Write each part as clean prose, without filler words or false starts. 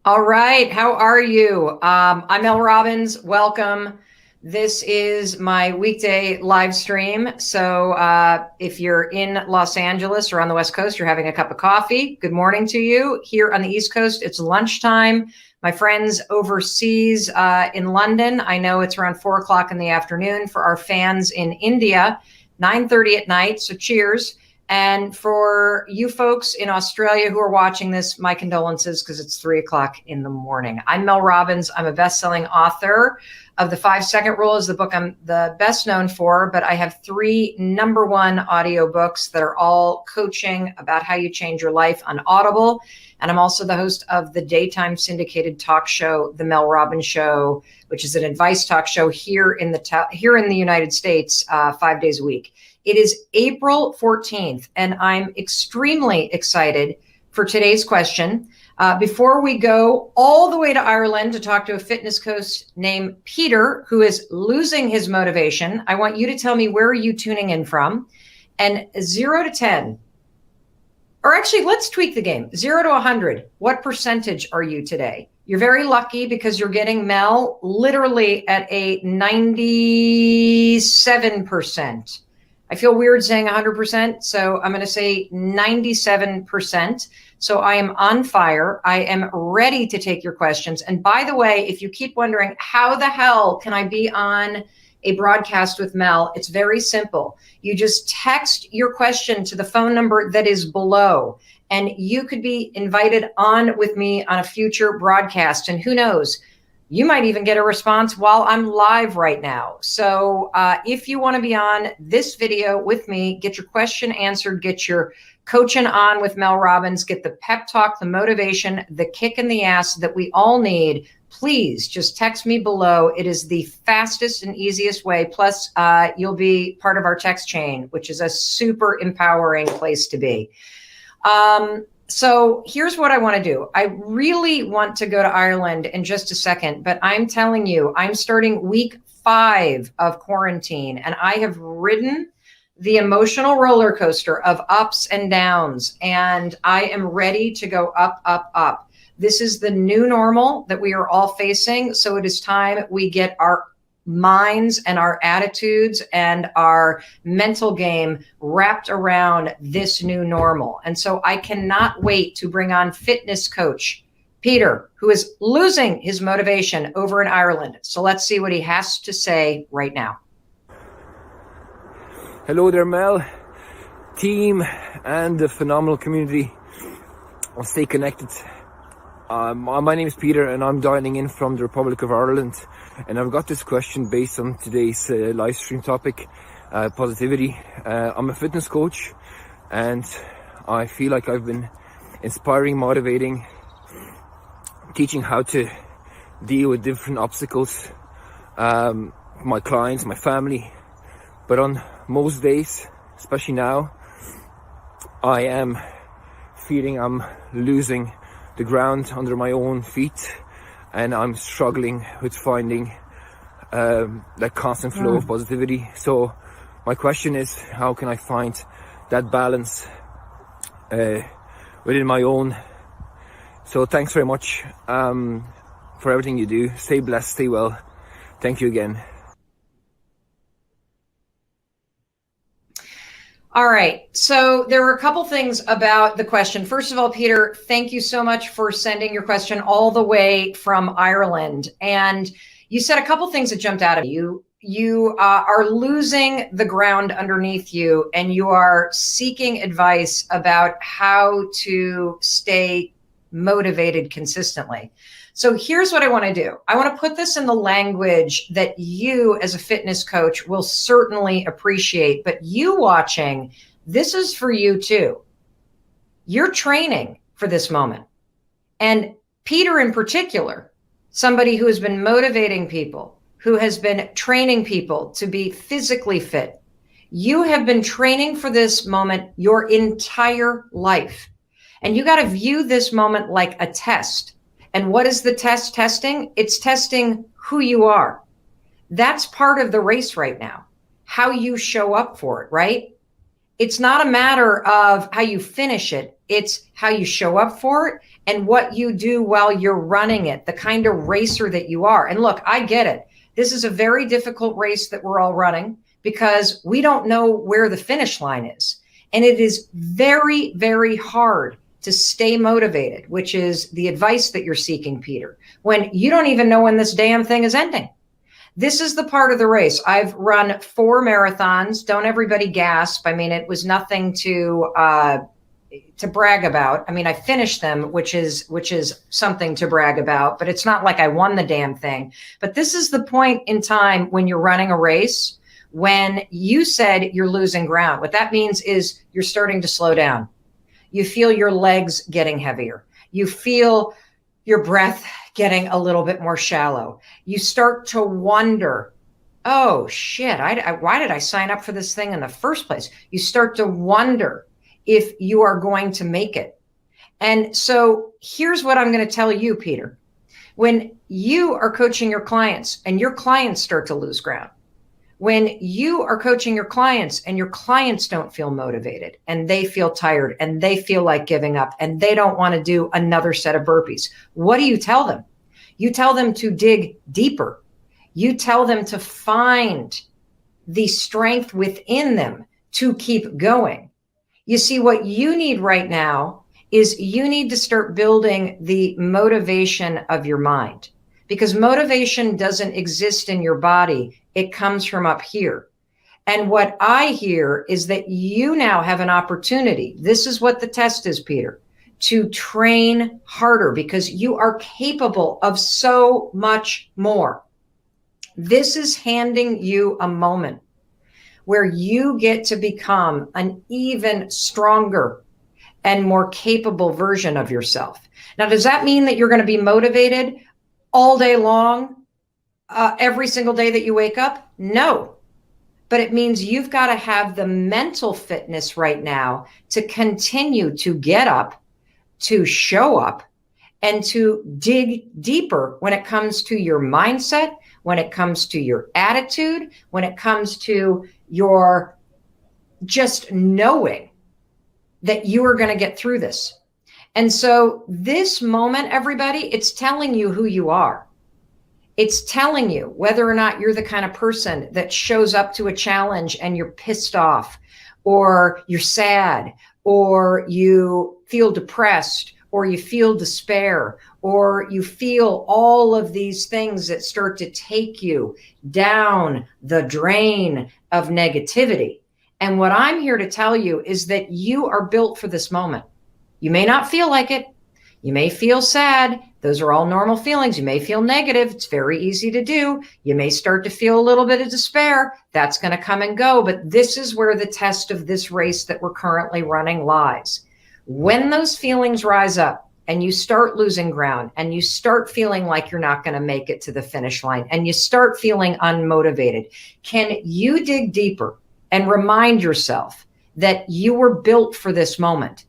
All right. How are you? I'm Mel Robbins. Welcome. This is my weekday live stream. So if you're in Los Angeles or on the West Coast, you're having a cup of coffee. Good morning to you. Here on the East Coast, it's lunchtime. My friends overseas in London, I know it's around 4 o'clock in the afternoon. For our fans in India, 9:30 at night. So cheers. And for you folks in Australia who are watching this, my condolences because it's 3 o'clock in the morning. I'm Mel Robbins. I'm a best-selling author of The 5-Second Rule is the book I'm the best known for, but I have 3 #1 audiobooks that are all coaching about how you change your life on Audible. And I'm also the host of the daytime syndicated talk show, The Mel Robbins Show, which is an advice talk show here in the United States 5 days a week. It is April 14th, and I'm extremely excited for today's question. Before we go all the way to Ireland to talk to a fitness coach named Peter, who is losing his motivation, I want you to tell me, where are you tuning in from? And 0 to 10, or actually, let's tweak the game. 0 to 100, what percentage are you today? You're very lucky because you're getting Mel literally at a 97%. I feel weird saying 100%, so I'm going to say 97%. So I am on fire. I am ready to take your questions. And by the way, if you keep wondering, how the hell can I be on a broadcast with Mel? It's very simple. You just text your question to the phone number that is below, and you could be invited on with me on a future broadcast. And who knows? You might even get a response while I'm live right now. So if you want to be on this video with me, get your question answered, get your coaching on with Mel Robbins, get the pep talk, the motivation, the kick in the ass that we all need, please just text me below. It is the fastest and easiest way. Plus, you'll be part of our text chain, which is a super empowering place to be. So here's what I want to do. I really want to go to Ireland in just a second, but I'm telling you, I'm starting week 5 of quarantine, and I have ridden the emotional roller coaster of ups and downs, and I am ready to go up, up, up. This is the new normal that we are all facing. So it is time we get our minds and our attitudes and our mental game wrapped around this new normal. And so I cannot wait to bring on fitness coach Peter, who is losing his motivation over in Ireland. So let's see what he has to say right now. Hello there, Mel, team, and the phenomenal community. I'll stay connected. My name is Peter, and I'm dialing in from the Republic of Ireland. And I've got this question based on today's live stream topic, positivity. I'm a fitness coach, and I feel like I've been inspiring, motivating, teaching how to deal with different obstacles, my clients, my family. But on most days, especially now, I am feeling I'm losing the ground under my own feet, and I'm struggling with finding that constant flow of positivity. So my question is, how can I find that balance within my own? So thanks very much for everything you do. Stay blessed, stay well. Thank you again. All right. So there were a couple things about the question. First of all, Peter, thank you so much for sending your question all the way from Ireland. And you said a couple things that jumped out at you. You are losing the ground underneath you, and you are seeking advice about how to stay motivated consistently. So here's what I want to do. I want to put this in the language that you as a fitness coach will certainly appreciate, but you watching, this is for you too. You're training for this moment. And Peter in particular, somebody who has been motivating people, who has been training people to be physically fit. You have been training for this moment your entire life. And you got to view this moment like a test. And what is the test testing? It's testing who you are. That's part of the race right now, how you show up for it, right? It's not a matter of how you finish it. It's how you show up for it and what you do while you're running it, the kind of racer that you are. And look, I get it. This is a very difficult race that we're all running because we don't know where the finish line is. And it is very, very hard to stay motivated, which is the advice that you're seeking, Peter, when you don't even know when this damn thing is ending. This is the part of the race. I've run 4 marathons. Don't everybody gasp. I mean, it was nothing to brag about. I mean, I finished them, which is something to brag about, but it's not like I won the damn thing. But this is the point in time when you're running a race, when you said you're losing ground. What that means is you're starting to slow down. You feel your legs getting heavier. You feel your breath getting a little bit more shallow. You start to wonder, oh shit, why did I sign up for this thing in the first place? You start to wonder if you are going to make it. And so here's what I'm going to tell you, Peter. When you are coaching your clients and your clients start to lose ground, when you are coaching your clients and your clients don't feel motivated and they feel tired and they feel like giving up and they don't want to do another set of burpees, what do you tell them? You tell them to dig deeper. You tell them to find the strength within them to keep going. You see, what you need right now is you need to start building the motivation of your mind, because motivation doesn't exist in your body. It comes from up here. And what I hear is that you now have an opportunity. This is what the test is, Peter, to train harder because you are capable of so much more. This is handing you a moment where you get to become an even stronger and more capable version of yourself. Now, does that mean that you're going to be motivated all day long, every single day that you wake up? No. But it means you've got to have the mental fitness right now to continue to get up, to show up, and to dig deeper when it comes to your mindset, when it comes to your attitude, when it comes to your just knowing that you are going to get through this. And so this moment, everybody, it's telling you who you are. It's telling you whether or not you're the kind of person that shows up to a challenge and you're pissed off, or you're sad, or you feel depressed, or you feel despair, or you feel all of these things that start to take you down the drain of negativity. And what I'm here to tell you is that you are built for this moment. You may not feel like it. You may feel sad. Those are all normal feelings. You may feel negative. It's very easy to do. You may start to feel a little bit of despair. That's going to come and go. But this is where the test of this race that we're currently running lies. When those feelings rise up and you start losing ground and you start feeling like you're not going to make it to the finish line and you start feeling unmotivated, can you dig deeper and remind yourself that you were built for this moment?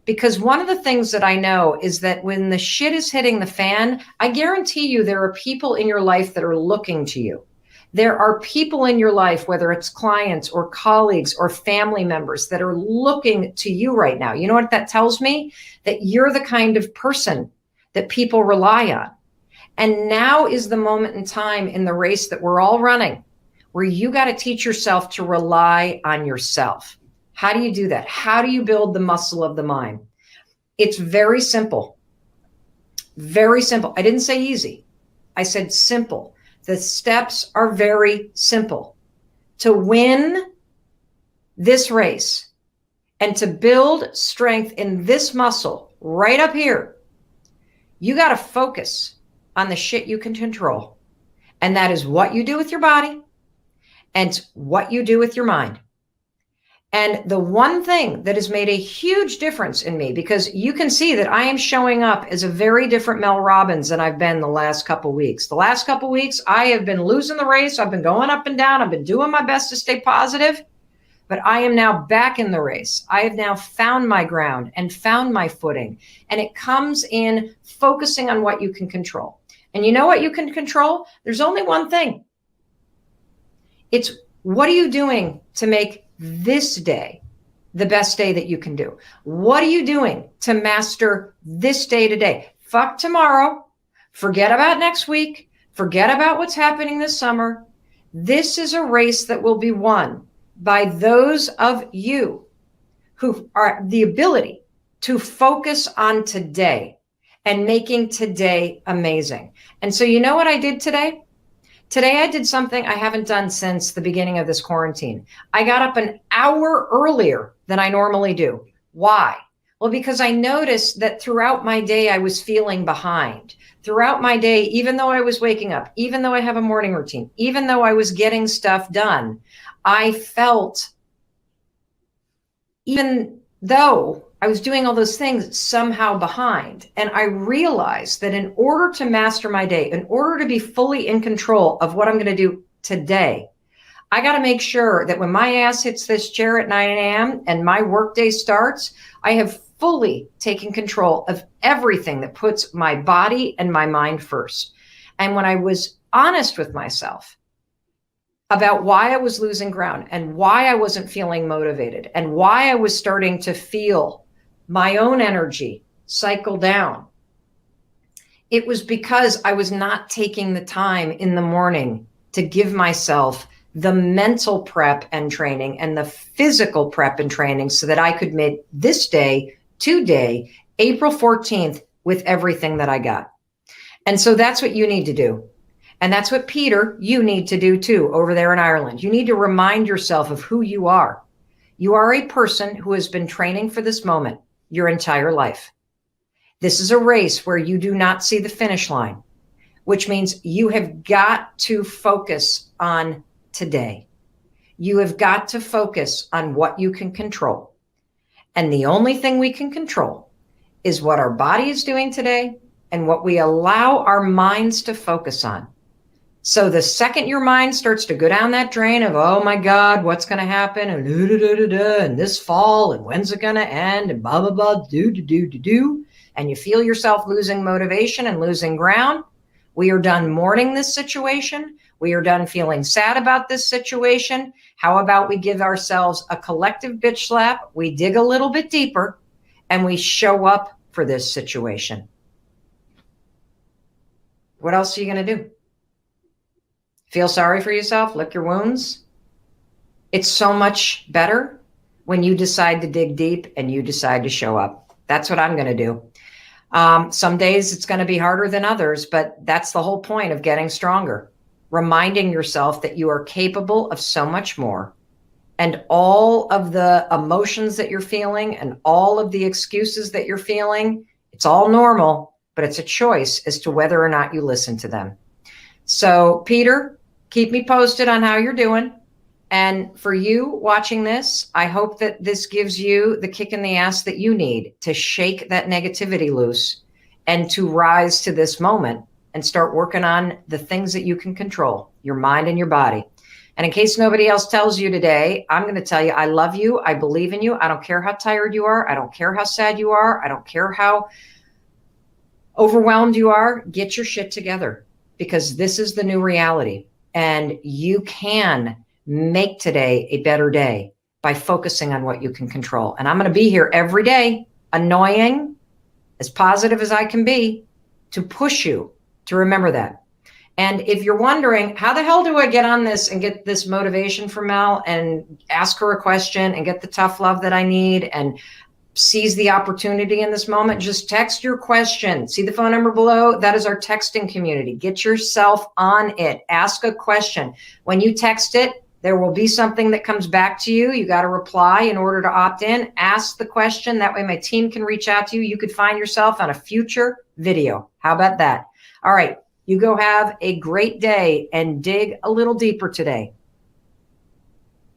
Because one of the things that I know is that when the shit is hitting the fan, I guarantee you there are people in your life that are looking to you. There are people in your life, whether it's clients or colleagues or family members, that are looking to you right now. You know what that tells me? That you're the kind of person that people rely on. And now is the moment in time in the race that we're all running where you got to teach yourself to rely on yourself. How do you do that? How do you build the muscle of the mind? It's very simple. Very simple. I didn't say easy. I said simple. The steps are very simple. To win this race and to build strength in this muscle right up here, you got to focus on the shit you can control. And that is what you do with your body and what you do with your mind. And the one thing that has made a huge difference in me, because you can see that I am showing up as a very different Mel Robbins than I've been the last couple of weeks. The last couple of weeks, I have been losing the race. I've been going up and down. I've been doing my best to stay positive, but I am now back in the race. I have now found my ground and found my footing. And it comes in focusing on what you can control. And you know what you can control? There's only one thing. It's what are you doing to make this day the best day that you can do? What are you doing to master this day today? Fuck tomorrow. Forget about next week. Forget about what's happening this summer. This is a race that will be won by those of you who are the ability to focus on today and making today amazing. And so you know what I did today? Today I did something I haven't done since the beginning of this quarantine. I got up an hour earlier than I normally do. Why? Well, because I noticed that throughout my day, I was feeling behind. Throughout my day, even though I was waking up, even though I have a morning routine, even though I was getting stuff done, I felt, even though I was doing all those things, somehow behind. And I realized that in order to master my day, in order to be fully in control of what I'm going to do today, I got to make sure that when my ass hits this chair at 9 a.m. and my workday starts, I have fully taken control of everything that puts my body and my mind first. And when I was honest with myself about why I was losing ground and why I wasn't feeling motivated and why I was starting to feel my own energy cycle down, it was because I was not taking the time in the morning to give myself the mental prep and training and the physical prep and training so that I could make this day, today, April 14th, with everything that I got. And so that's what you need to do. And that's what, Peter, you need to do too over there in Ireland. You need to remind yourself of who you are. You are a person who has been training for this moment your entire life. This is a race where you do not see the finish line, which means you have got to focus on today. You have got to focus on what you can control. And the only thing we can control is what our body is doing today and what we allow our minds to focus on. So the second your mind starts to go down that drain of, oh my God, what's going to happen? And this fall, and when's it going to end? And blah, blah, blah, do. And you feel yourself losing motivation and losing ground. We are done mourning this situation. We are done feeling sad about this situation. How about we give ourselves a collective bitch slap? We dig a little bit deeper and we show up for this situation. What else are you going to do? Feel sorry for yourself? Lick your wounds? It's so much better when you decide to dig deep and you decide to show up. That's what I'm going to do. Some days it's going to be harder than others, but that's the whole point of getting stronger. Reminding yourself that you are capable of so much more. And all of the emotions that you're feeling and all of the excuses that you're feeling, it's all normal, but it's a choice as to whether or not you listen to them. So, Peter, keep me posted on how you're doing. And for you watching this, I hope that this gives you the kick in the ass that you need to shake that negativity loose and to rise to this moment and start working on the things that you can control, your mind and your body. And in case nobody else tells you today, I'm going to tell you, I love you. I believe in you. I don't care how tired you are. I don't care how sad you are. I don't care how overwhelmed you are. Get your shit together, because this is the new reality. And you can make today a better day by focusing on what you can control. And I'm going to be here every day, annoying, as positive as I can be, to push you to remember that. And if you're wondering, how the hell do I get on this and get this motivation from Mel and ask her a question and get the tough love that I need and seize the opportunity in this moment, just text your question. See the phone number below? That is our texting community. Get yourself on it. Ask a question. When you text it, there will be something that comes back to you. You got to reply in order to opt in. Ask the question. That way my team can reach out to you. You could find yourself on a future video. How about that? All right. You go have a great day and dig a little deeper today.